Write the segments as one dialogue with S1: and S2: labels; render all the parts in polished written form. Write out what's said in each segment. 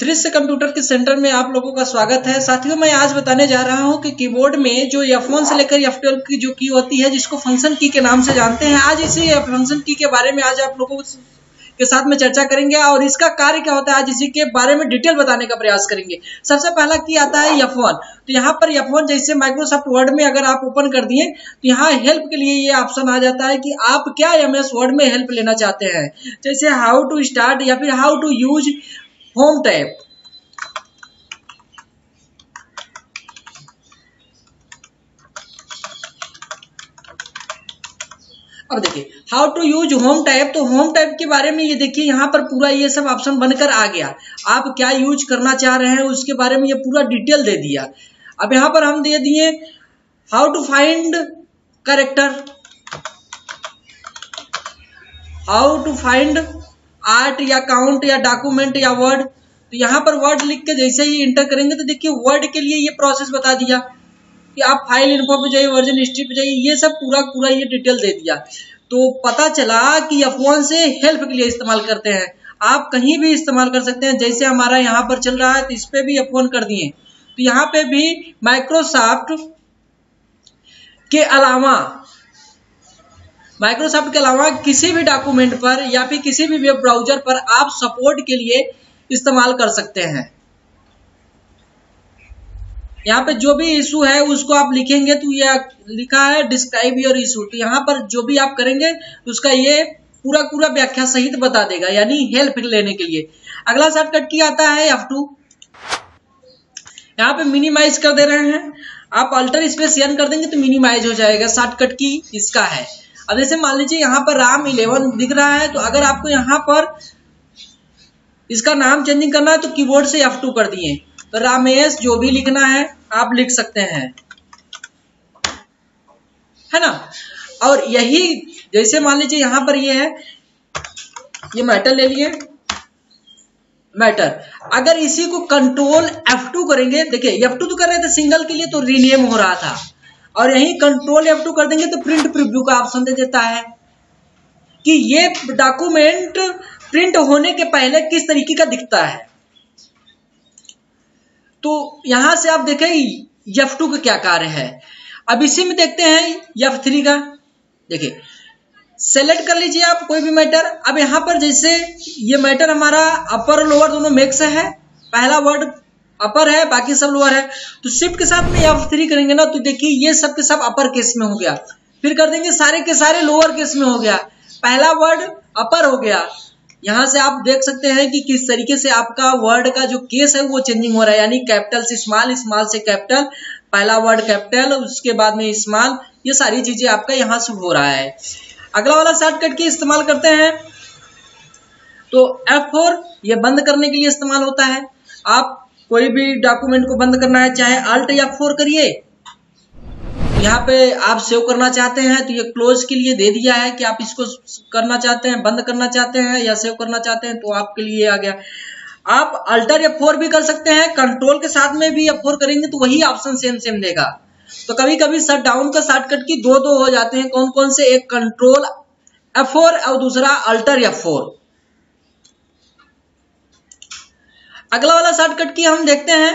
S1: दृश्य कंप्यूटर के सेंटर में आप लोगों का स्वागत है। साथियों, मैं आज बताने जा रहा हूं कि कीबोर्ड में जो F1 से लेकर F12 की जो की होती है, जिसको फंक्शन की के नाम से जानते हैं, आज इसी फंक्शन की के बारे में आज आप लोगों के साथ में चर्चा करेंगे और इसका कार्य क्या होता है आज इसी के बारे में डिटेल बताने का प्रयास करेंगे। सबसे पहला की आता है F1। तो यहाँ पर F1 जैसे माइक्रोसॉफ्ट वर्ड में अगर आप ओपन कर दिए तो यहाँ हेल्प के लिए ये ऑप्शन आ जाता है कि आप क्या MS वर्ड में हेल्प लेना चाहते हैं, जैसे हाउ टू स्टार्ट या फिर how to use home tab. अब देखिए how to use home tab. तो होम टैब के बारे में ये देखिए यहाँ पर पूरा ये सब ऑप्शन बनकर आ गया। आप क्या यूज करना चाह रहे हैं उसके बारे में ये पूरा डिटेल दे दिया। अब यहाँ पर हम दे दिए how to find character, how to find art या काउंट या डॉक्यूमेंट या वर्ड। तो यहाँ पर वर्ड लिख के जैसे ही इंटर करेंगे तो देखिए वर्ड के लिए ये प्रोसेस बता दिया कि आप फाइल इन्फो पे जाइए, वर्जन हिस्ट्री पे जाइए, ये सब पूरा ये डिटेल दे दिया। तो पता चला कि F1 से हेल्प के लिए इस्तेमाल करते हैं। आप कहीं भी इस्तेमाल कर सकते हैं, जैसे हमारा यहाँ पर चल रहा है तो इस पे भी F1 कर दिए। तो यहाँ पे भी माइक्रोसॉफ्ट के अलावा किसी भी डॉक्यूमेंट पर या फिर किसी भी वेब ब्राउजर पर आप सपोर्ट के लिए इस्तेमाल कर सकते हैं। यहाँ पे जो भी इशू है उसको आप लिखेंगे तो ये लिखा है डिस्क्राइब योर इशू। तो यहाँ पर जो भी आप करेंगे उसका ये पूरा व्याख्या सहित बता देगा, यानी हेल्प लेने के लिए। अगला शॉर्टकट की आता है F2। यहाँ पे मिनिमाइज कर दे रहे हैं, आप अल्टर स्पेस एन कर देंगे तो मिनिमाइज हो जाएगा। शॉर्टकट की इसका है। अब जैसे मान लीजिए यहाँ पर RAM 11 दिख रहा है, तो अगर आपको यहाँ पर इसका नाम चेंजिंग करना है तो कीबोर्ड से F2 कर दिए तो रामेश जो भी लिखना है आप लिख सकते हैं, है ना। और यही जैसे मान लीजिए यहाँ पर ये है, ये मैटर ले लिए मैटर। अगर इसी को कंट्रोल F2 करेंगे, देखिए F2 तो कर रहे थे सिंगल के लिए तो रीनेम हो रहा था, और यही कंट्रोल F2 कर देंगे तो प्रिंट प्रीव्यू का ऑप्शन दे देता है कि ये डॉक्यूमेंट प्रिंट होने के पहले किस तरीके का दिखता है। तो यहां से आप देखें F2 का क्या कार्य है। अब इसी में देखते हैं F3 का। देखिए सेलेक्ट कर लीजिए आप कोई भी मैटर। अब यहाँ पर जैसे ये मैटर हमारा अपर और लोअर दोनों मिक्स है, पहला वर्ड अपर है बाकी सब लोअर है, तो शिफ्ट के साथ में F3 करेंगे ना तो देखिए ये सब के सब अपर केस में हो गया। फिर कर देंगे सारे के सारे लोअर केस में हो गया, पहला वर्ड अपर हो गया। यहां से आप देख सकते हैं कि किस तरीके से आपका वर्ड का जो केस है वो चेंजिंग हो रहा है, यानी कैपिटल से स्मॉल, स्मॉल से कैपिटल, पहला वर्ड कैपिटल, उसके बाद में स्मॉल, ये सारी चीजें आपका यहां से हो रहा है। अगला वाला शॉर्टकट की इस्तेमाल करते हैं तो F4 ये बंद करने के लिए इस्तेमाल होता है। आप कोई भी डॉक्यूमेंट को बंद करना है चाहे Alt F4 करिए। यहाँ पे आप सेव करना चाहते हैं तो ये क्लोज के लिए दे दिया है कि आप इसको करना चाहते हैं, बंद करना चाहते हैं या सेव करना चाहते हैं, तो आपके लिए आ गया। आप अल्टर F4 भी कर सकते हैं, कंट्रोल के साथ में भी F4 करेंगे तो वही ऑप्शन सेम देगा। तो कभी कभी शट डाउन का शॉर्टकट की दो हो जाते हैं। कौन कौन से? एक कंट्रोल F4 और दूसरा अल्टर F4। अगला वाला शॉर्टकट की हम देखते हैं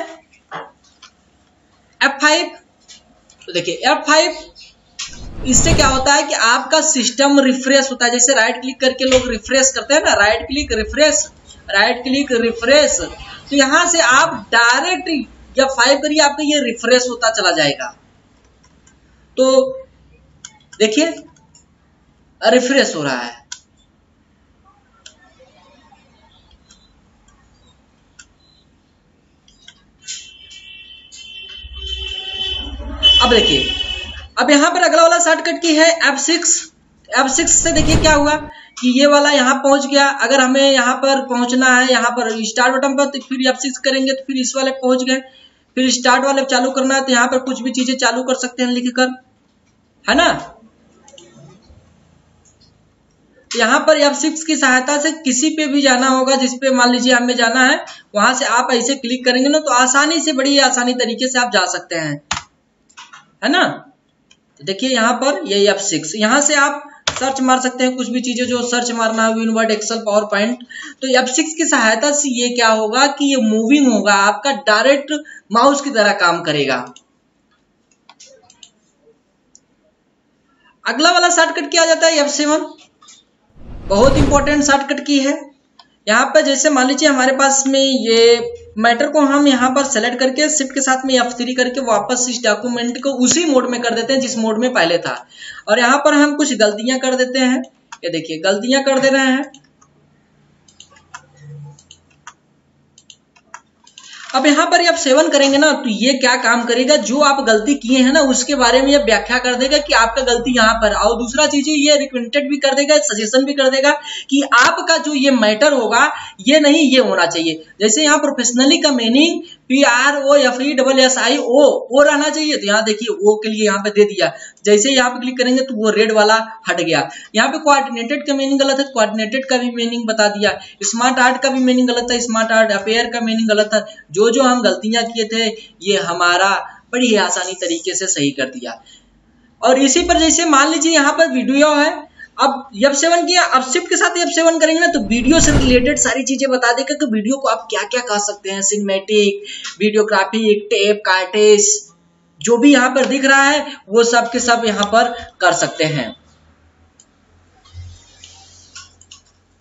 S1: F5। तो देखिए F5 इससे क्या होता है कि आपका सिस्टम रिफ्रेश होता है। जैसे राइट क्लिक करके लोग रिफ्रेश करते हैं ना, राइट क्लिक रिफ्रेश, तो यहां से आप डायरेक्ट F5 करिए, आपका ये रिफ्रेश होता चला जाएगा। तो देखिए रिफ्रेश हो रहा है। अब देखिए अब यहां पर अगला वाला शॉर्टकट की है F6 से देखिए क्या हुआ कि ये वाला यहां पहुंच गया। अगर हमें यहां पर पहुंचना है, यहां पर स्टार्ट बटन पर, तो फिर F6 करेंगे तो फिर इस वाले पहुंच गए। फिर स्टार्ट वाले चालू करना है तो यहां पर कुछ भी चीजें चालू कर सकते हैं लिखकर, है ना। यहाँ पर F6 की सहायता से किसी पे भी जाना होगा, जिस पे मान लीजिए हमें जाना है, वहां से आप ऐसे क्लिक करेंगे ना तो आसानी से, बड़ी आसानी तरीके से आप जा सकते हैं, है ना। तो देखिए यहाँ पर ये F6, यहाँ से आप सर्च मार सकते हैं कुछ भी चीजें जो सर्च मारना है, विनवर्ड, एक्सेल, पावर पॉइंट। तो F6 की सहायता से ये क्या होगा कि ये मूविंग होगा, आपका डायरेक्ट माउस की तरह काम करेगा। अगला वाला शॉर्टकट क्या आ जाता है F7, बहुत इंपॉर्टेंट शॉर्टकट की है। यहाँ पर जैसे मान लीजिए हमारे पास में ये मैटर को हम यहाँ पर सेलेक्ट करके शिफ्ट के साथ में F3 करके वापस इस डॉक्यूमेंट को उसी मोड में कर देते हैं जिस मोड में पहले था। और यहाँ पर हम कुछ गलतियां कर देते हैं, ये देखिए गलतियां कर दे रहे हैं। अब यहाँ पर F7 करेंगे ना तो ये क्या काम करेगा, जो आप गलती किए हैं ना उसके बारे में ये व्याख्या कर देगा कि आपका गलती यहाँ पर। और दूसरा चीज ये रिकमेंडेड भी कर देगा, सजेशन भी कर देगा कि आपका जो ये मैटर होगा ये नहीं, ये होना चाहिए। जैसे यहाँ प्रोफेशनली का मीनिंग PROFESSIO वो रहना चाहिए, तो यहाँ देखिए वो के लिए यहाँ पे दे दिया। जैसे यहाँ पे क्लिक करेंगे तो वो रेड वाला हट गया। यहाँ पे कोऑर्डिनेटेड का मीनिंग गलत है, कोऑर्डिनेटेड का भी मीनिंग बता दिया। स्मार्ट आर्ट का भी मीनिंग गलत था, स्मार्ट आर्ट अपेयर का मीनिंग गलत था। जो हम गलतियां किए थे ये हमारा बड़ी आसानी तरीके से सही कर दिया। और इसी पर जैसे मान लीजिए यहाँ पर वीडियो है, अब F7 किया, अब शिफ्ट के साथ F7 करेंगे ना तो वीडियो से रिलेटेड सारी चीजें बता देगा कि वीडियो को आप क्या क्या कर सकते हैं, सिनेमैटिक, वीडियोग्राफिक, टेप, कार्टेज, जो भी यहाँ पर दिख रहा है वो सब के सब यहाँ पर कर सकते हैं।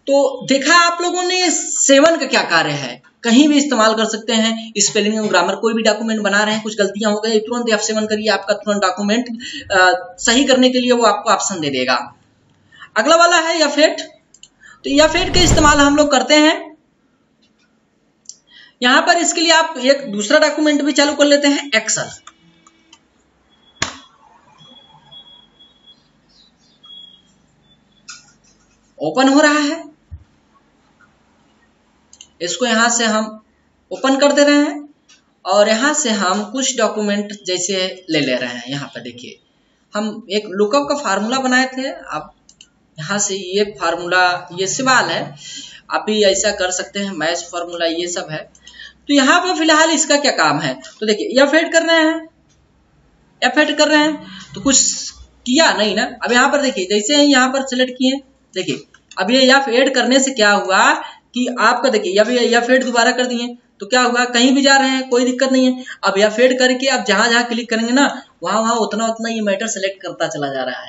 S1: तो देखा आप लोगों ने 7 का क्या कार्य है, कहीं भी इस्तेमाल कर सकते हैं। स्पेलिंग और ग्रामर, कोई भी डॉक्यूमेंट बना रहे हैं, कुछ गलतियां हो गई, तुरंत F7 करिए, आपका तुरंत डॉक्यूमेंट सही करने के लिए वो आपको ऑप्शन दे देगा। अगला वाला है F8। तो F8 का इस्तेमाल हम लोग करते हैं यहां पर। इसके लिए आप एक दूसरा डॉक्यूमेंट भी चालू कर लेते हैं, एक्सेल। ओपन हो रहा है, इसको यहां से हम ओपन कर दे रहे हैं और यहां से हम कुछ डॉक्यूमेंट जैसे ले रहे हैं। यहां पर देखिए हम एक लुकअप का फार्मूला बनाए थे, आप यहां से ये फार्मूला, ये सवाल है, आप भी ऐसा कर सकते हैं, मैच फार्मूला ये सब है। तो यहाँ पर फिलहाल इसका क्या काम है, तो देखिए F8 कर रहे हैं, F8 कर रहे हैं तो कुछ किया नहीं ना। अब यहाँ पर देखिए जैसे यहाँ पर सिलेक्ट किए, देखिए अब ये F8 करने से क्या हुआ कि आपका देखिए अब ये F8 दोबारा कर दिए तो क्या हुआ, कहीं भी जा रहे हैं कोई दिक्कत नहीं है। अब F8 करके आप जहां जहां क्लिक करेंगे ना वहां उतना उतना ये मैटर सेलेक्ट करता चला जा रहा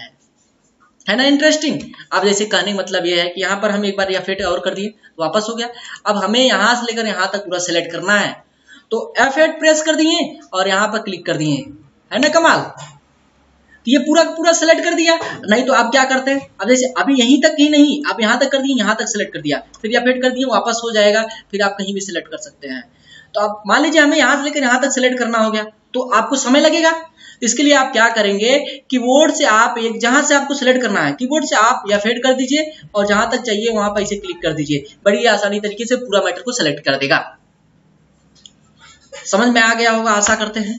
S1: है ना। इंटरेस्टिंग। अब जैसे कहने का मतलब ये है कि यहाँ पर हम एक बार F8 और कर दिए, वापस हो गया। अब हमें यहाँ से लेकर यहाँ तक पूरा सेलेक्ट करना है, तो F8 प्रेस कर दिए और यहाँ पर क्लिक कर दिए, है ना कमाल। तो ये पूरा पूरा सेलेक्ट कर दिया। नहीं तो आप क्या करते हैं, अब जैसे अभी यहीं तक ही नहीं, आप यहाँ तक कर दिए, यहाँ तक सेलेक्ट कर दिया, फिर F8 कर दिए, वापस हो जाएगा, फिर आप कहीं भी सिलेक्ट कर सकते हैं। तो आप मान लीजिए हमें यहाँ से लेकर यहाँ तक सेलेक्ट करना हो गया तो आपको समय लगेगा। इसके लिए आप क्या करेंगे, कीबोर्ड से आप एक जहां से आपको सिलेक्ट करना है, कीबोर्ड से आप F8 कर दीजिए और जहां तक चाहिए वहां पर इसे क्लिक कर दीजिए, बड़ी आसानी तरीके से पूरा मैटर को सिलेक्ट कर देगा। समझ में आ गया होगा, आशा करते हैं,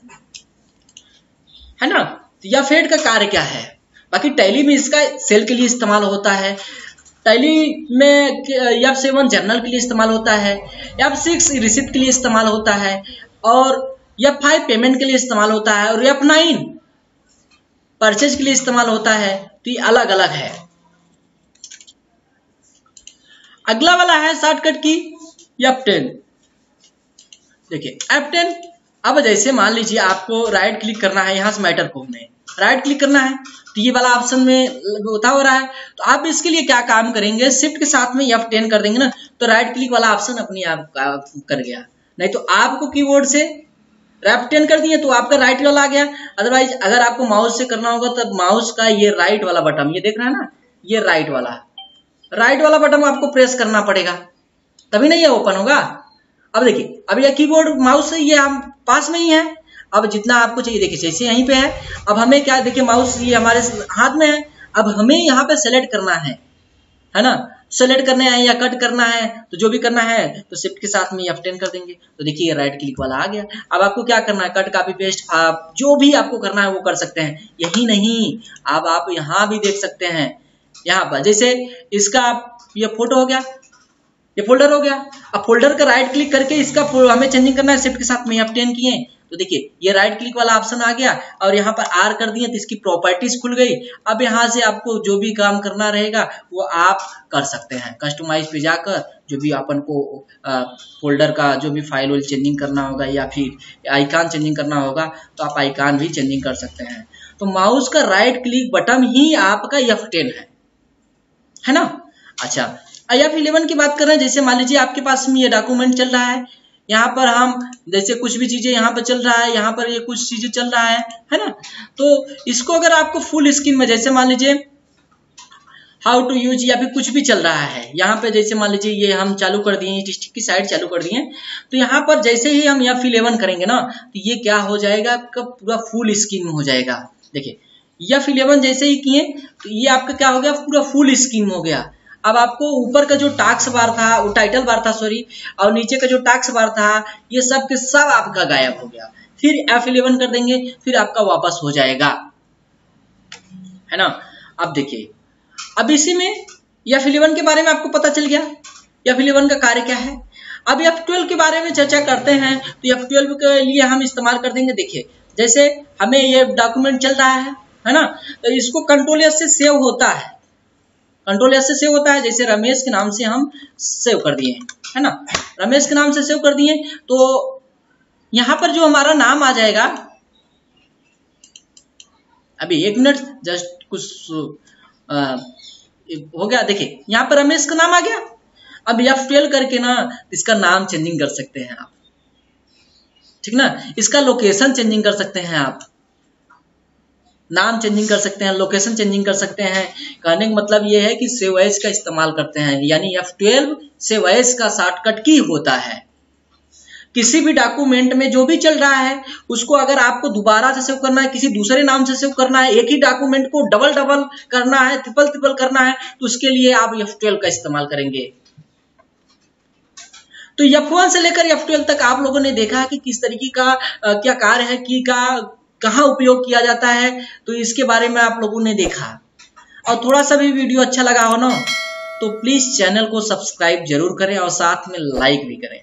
S1: है ना। तो F8 का कार्य क्या है, बाकी टैली में इसका सेल के लिए इस्तेमाल होता है, टैली में F7 जर्नल के लिए इस्तेमाल होता है, F6 रिसिप्ट के लिए इस्तेमाल होता है, और F5 पेमेंट के लिए इस्तेमाल होता है, और F9 परचेज के लिए इस्तेमाल होता है। तो ये अलग अलग है। अगला वाला है शॉर्टकट की F10। देखिए F10, अब जैसे मान लीजिए आपको राइट क्लिक करना है, यहां से मैटर को हमें राइट क्लिक करना है तो ये वाला ऑप्शन में होता हो रहा है। तो आप इसके लिए क्या काम करेंगे, शिफ्ट के साथ में F10 कर देंगे ना तो राइट क्लिक वाला ऑप्शन अपने आप कर गया। नहीं तो आपको कीबोर्ड से F10 कर दिए तो आपका राइट वाला आ गया। अदरवाइज अगर आपको माउस से करना होगा तो माउस का ये राइट वाला बटन, ये देख रहे हैं ना, ये राइट वाला बटन आपको प्रेस करना पड़ेगा, तभी नहीं ये ओपन होगा। अब देखिए अब ये कीबोर्ड माउस से ये हम पास में ही है। अब जितना आपको चाहिए देखिए जैसे यहीं पे है, अब हमें क्या देखिए माउस ये हमारे हाथ में है, अब हमें यहाँ पे सेलेक्ट करना है ना, सेलेक्ट करना है या कट करना है, तो जो भी करना है तो शिफ्ट के साथ में F10 कर देंगे तो देखिए राइट क्लिक वाला आ गया। अब आपको क्या करना है, कट कॉपी पेस्ट आप जो भी आपको करना है वो कर सकते हैं। यही नहीं, अब आप यहाँ भी देख सकते हैं, यहाँ पर जैसे इसका ये फोटो हो गया, ये फोल्डर हो गया। अब फोल्डर का राइट क्लिक करके इसका हमें चेंजिंग करना है, शिफ्ट के साथ में F10 किए तो देखिए ये राइट क्लिक वाला ऑप्शन आ गया और यहाँ पर R कर दिए तो इसकी प्रॉपर्टीज खुल गई। अब यहाँ से आपको जो भी काम करना रहेगा वो आप कर सकते हैं। कस्टमाइज पे जाकर जो भी अपन को फोल्डर का जो भी फाइल वाइल चेंजिंग करना होगा या फिर आइकन चेंजिंग करना होगा तो आप आइकन भी चेंजिंग कर सकते हैं। तो माउस का राइट क्लिक बटन ही आपका F10 है ना। अच्छा, F11 की बात कर रहे हैं। जैसे मान लीजिए आपके पास में ये डॉक्यूमेंट चल रहा है, यहाँ पर हम जैसे कुछ भी चीजें यहाँ पर चल रहा है, यहाँ पर ये कुछ चीजें चल रहा है ना। तो इसको अगर आपको फुल स्क्रीन में जैसे मान लीजिए हाउ टू यूज या फिर कुछ भी चल रहा है, यहाँ पे जैसे मान लीजिए ये हम चालू कर दिए, डिस्ट्रिक्ट की साइड चालू कर दिए, तो यहाँ पर जैसे ही हम F11 करेंगे ना तो ये क्या हो जाएगा, आपका पूरा फुल स्क्रीन में हो जाएगा। देखिए F11 जैसे ही किए तो ये आपका क्या हो गया, पूरा फुल स्क्रीन हो गया। अब आपको ऊपर का जो टास्क बार था, वो टाइटल बार था सॉरी, और नीचे का जो टास्क बार था ये सब के सब आपका गायब हो गया। फिर F11 कर देंगे, फिर आपका वापस हो जाएगा, है ना। अब देखिए, अब इसी में F11 के बारे में आपको पता चल गया F11 का कार्य क्या है। अब F12 के बारे में चर्चा करते हैं। तो F12 के लिए हम इस्तेमाल कर देंगे, देखिए जैसे हमें ये डॉक्यूमेंट चल रहा है ना, तो इसको कंट्रोल एस से सेव होता है, कंट्रोल एस से सेव होता है। जैसे रमेश के नाम से हम सेव कर दिए, है ना, रमेश के नाम से सेव कर दिए तो यहां पर जो हमारा नाम आ जाएगा, अभी 1 मिनट जस्ट कुछ हो गया। देखिए यहाँ पर रमेश का नाम आ गया। अब F12 करके ना इसका नाम चेंजिंग कर सकते हैं आप, ठीक ना। इसका लोकेशन चेंजिंग कर सकते हैं आप, नाम चेंजिंग कर सकते हैं, लोकेशन चेंजिंग कर सकते हैं। कहने का मतलब ये है कि सेव एज का इस्तेमाल करते हैं, यानी F12 सेव एज का शॉर्टकट की होता है। किसी भी डॉक्यूमेंट में जो भी चल रहा है उसको अगर आपको दोबारा से सेव करना है, किसी दूसरे नाम से सेव करना है, एक ही डॉक्यूमेंट को डबल डबल करना है, ट्रिपल ट्रिपल करना है, तो उसके लिए आप F12 का इस्तेमाल करेंगे। तो F1 से लेकर F12 तक आप लोगों ने देखा कि किस तरीके का क्या कार्य है, की का कहाँ उपयोग किया जाता है, तो इसके बारे में आप लोगों ने देखा। और थोड़ा सा भी वीडियो अच्छा लगा हो ना तो प्लीज चैनल को सब्सक्राइब जरूर करें और साथ में लाइक भी करें।